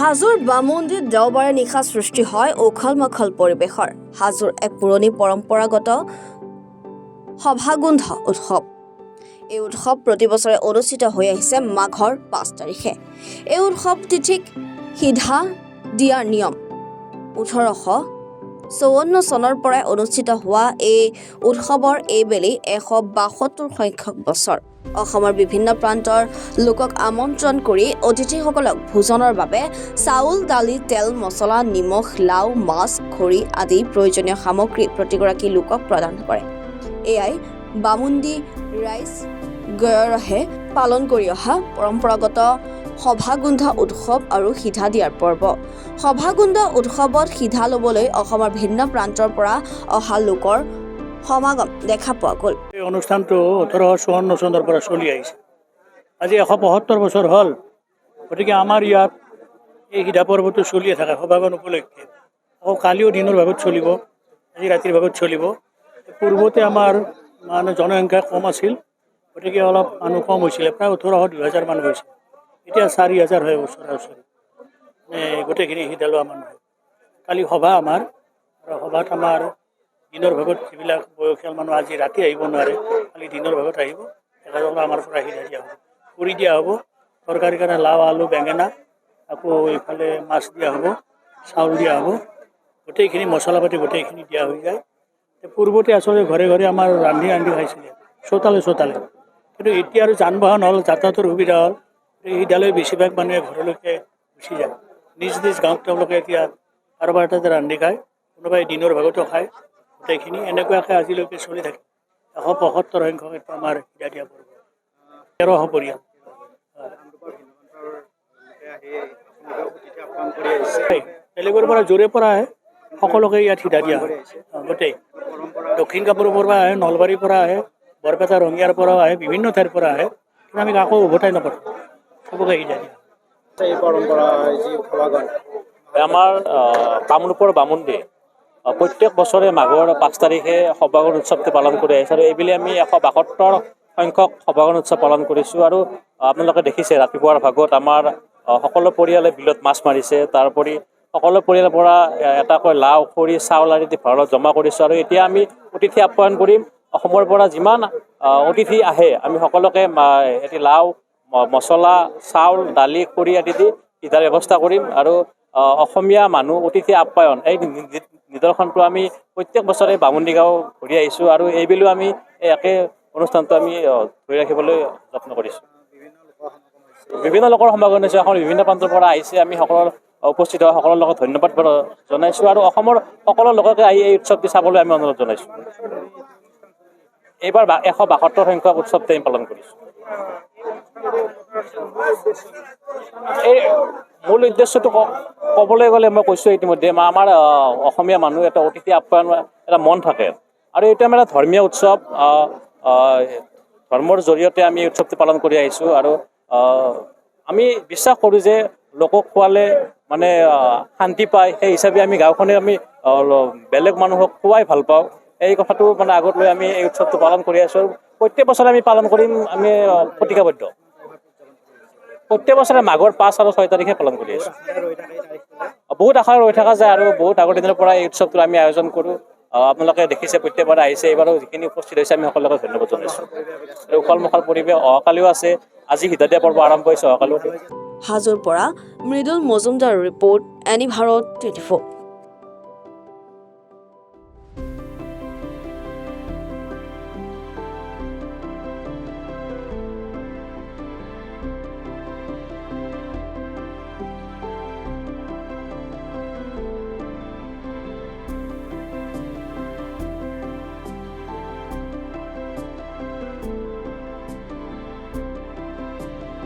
হাজোৰ বামুন্দিত দেওবাৰে নিশা সৃষ্টি হয় উখল-মাখল পৰিৱেশৰ। হাজোৰ এক পুৰণি পৰম্পৰাগত সভাগুণ্ড উৎসৱ। এই উৎসৱ প্ৰতি বছৰে অনুষ্ঠিত হৈ আহিছে মাঘৰ ৫ তাৰিখে। এই উৎসৱ তিথিক সিধা দিয়াৰ নিয়ম ১৮৫৪ চনৰ পৰাই অনুষ্ঠিত হোৱা এই উৎসৱৰ এইবেলি ১৭২ সংখ্যক বছৰ। অসমৰ বিভিন্ন প্ৰান্তৰ লোকক আমন্ত্ৰণ কৰি অতিথিসকলক ভোজনৰ বাবে চাউল, দালি, তেল, মছলা, নিমখ, লাও, মাছ, খৰি আদি প্ৰয়োজনীয় সামগ্ৰী প্ৰতিগৰাকী লোকক প্ৰদান কৰে। এয়াই বামুন্দি ৰাইজ গয়ৰহে পালন কৰি অহা পৰম্পৰাগত সভাগুণ্ড উৎসৱ আৰু সিধা দিয়াৰ পৰ্ব। সভাগুণ্ড উৎসৱত সিধা ল'বলৈ অসমৰ ভিন্ন প্ৰান্তৰ পৰা অহা লোকৰ সমাগম দেখা পোৱা গ'ল। এই অনুষ্ঠানটো ১৮৫৪ চনৰ পৰা চলি আহিছে। আজি ১৭২ বছৰ হ'ল। গতিকে আমাৰ ইয়াত এই সিধা পৰ্বটো চলিয়ে থাকে সভাগন উপলক্ষে। আকৌ কালিও দিনৰ ভাগত চলিব, আজি ৰাতিৰ ভাগত চলিব। পূৰ্বতে আমাৰ জনসংখ্যা কম আছিল, গতিকে অলপ মানুহ কম হৈছিলে, প্ৰায় ১৮০০-২০০০ মানুহ হৈছিল। এতিয়া ৪০০০ হয় ওচৰা-ওচৰি গোটেইখিনি সিধা লোৱা মানুহ। কালি সভা আমাৰ, আৰু সভাত আমাৰ দিনৰ ভাগত যিবিলাক বয়সীয়াল মানুহ আজি ৰাতি আহিব নোৱাৰে, কালি দিনৰ ভাগত আহিব। তেখেতসকলক আমাৰ পৰা সিধা দিয়া হ'ব, পুৰি দিয়া হ'ব। তৰকাৰীৰ কাৰণে লাও, আলু, বেঙেনা, আকৌ এইফালে মাছ দিয়া হ'ব, চাউল দিয়া হ'ব, গোটেইখিনি মছলা পাতি গোটেইখিনি দিয়া হৈ যায়। পূৰ্বতে আচলতে ঘৰে ঘৰে আমাৰ ৰান্ধি খাইছিলে, চোতালে। কিন্তু এতিয়া আৰু যান বাহন হ'ল, যাতায়াতৰ সুবিধা হ'ল, সিধালৈ বেছিভাগ মানুহে ঘৰলৈকে গুচি যায়। নিজ গাঁৱত তেওঁলোকে এতিয়া কাৰোবাৰ এটাতে ৰান্ধি খায়, কোনোবাই দিনৰ ভাগতো খায়। গোটেইখিনি এনেকুৱাকৈ আজিলৈকে চলি থাকে। ১৭২ সংখ্যক এইটো আমাৰ সিধা দিয়া পৰ্ব। ১৩০০ পৰিয়াল। বেলেগৰ পৰা জোৰে পৰা আহে, সকলোকে ইয়াত সিধা দিয়া হয়। গোটেই দক্ষিণ কামৰূপৰ পৰা আহে, নলবাৰীৰ পৰা আহে, বৰপেটা ৰঙিয়াৰ পৰাও আহে, বিভিন্ন ঠাইৰ পৰা আহে। কিন্তু আমি কাকো উভতাই নপঠাওঁ, চবকে সিধা দিয়া। এই পৰম্পৰা যি সভাগন আমাৰ কামৰূপৰ বামুন্দি প্ৰত্যেক বছৰে মাঘৰ ৫ তাৰিখে সভাগন উৎসৱটো পালন কৰি আহিছে। আৰু এইবেলি আমি ১৭২ সংখ্যক সভাগন উৎসৱ পালন কৰিছোঁ। আৰু আপোনালোকে দেখিছে ৰাতিপুৱাৰ ভাগত আমাৰ সকলো পৰিয়ালে বিলত মাছ মাৰিছে। তাৰোপৰি সকলো পৰিয়ালৰ পৰা এটাকৈ লাও, খৰি, চাউল আদি ভঁৰালত জমা কৰিছোঁ। আৰু এতিয়া আমি অতিথি আপ্যায়ন কৰিম। অসমৰ পৰা যিমান অতিথি আহে আমি সকলোকে এটি লাও, মছলা, চাউল, দালি, খৰি আদি দি সিধাৰ ব্যৱস্থা কৰিম। আৰু অসমীয়া মানুহ অতিথি আপ্যায়ন এই নিদৰ্শনটো আমি প্ৰত্যেক বছৰে বামুন্দি গাঁও ঘূৰি আহিছোঁ। আৰু এইবেলিও আমি একে অনুষ্ঠানটো আমি ধৰি ৰাখিবলৈ যত্ন কৰিছোঁ। বিভিন্ন লোকৰ সমাগম হৈছে, অসমৰ বিভিন্ন প্ৰান্তৰ পৰা আহিছে। আমি সকলো উপস্থিত হোৱা সকলৰ লগত ধন্যবাদ জনাইছোঁ। আৰু অসমৰ সকলো লোককে আহি এই উৎসৱটি চাবলৈ আমি অনুৰোধ জনাইছোঁ। এইবাৰ ১৭২ সংখ্যক উৎসৱটি আমি পালন কৰিছোঁ। এই মূল উদ্দেশ্যটো ক'বলৈ গ'লে মই কৈছোঁ ইতিমধ্যে, আমাৰ অসমীয়া মানুহ এটা অতিথি আপ্যায়ন এটা মন থাকে। আৰু এইটো আমাৰ এটা ধৰ্মীয় উৎসৱ। ধৰ্মৰ জৰিয়তে আমি উৎসৱটো পালন কৰি আহিছোঁ। আৰু আমি বিশ্বাস কৰোঁ যে লোকক খোৱালে মানে শান্তি পায়। সেই হিচাপে আমি গাঁওখনে আমি বেলেগ মানুহক খোৱাই ভাল পাওঁ। এই কথাটো মানে আগত লৈ আমি এই উৎসৱটো পালন কৰি আছোঁ। প্ৰত্যেক বছৰে আমি পালন কৰিম, আমি প্ৰতিজ্ঞাবদ্ধ। প্ৰত্যেক বছৰে মাঘৰ ৫ আৰু ৬ তাৰিখে পালন কৰি আছোঁ। বহুত আশা ৰৈ থকা যায়, আৰু বহুত আগৰ দিনৰ পৰা এই উৎসৱটো আমি আয়োজন কৰোঁ। আপোনালোকে দেখিছে প্ৰত্যেকবাৰে আহিছে। এইবাৰো যিখিনি উপস্থিত হৈছে আমি সকলোকে ধন্যবাদ জনাইছোঁ। উখল-মাখল পৰিৱেশ অহাকালিও আছে। আজি সিধা দিয়া পৰ্ব আৰম্ভ হৈছে, অহাকালিও। হাজোৰ পৰা মৃদুল মজুমদাৰ ৰিপৰ্ট, এনি ভাৰত 24।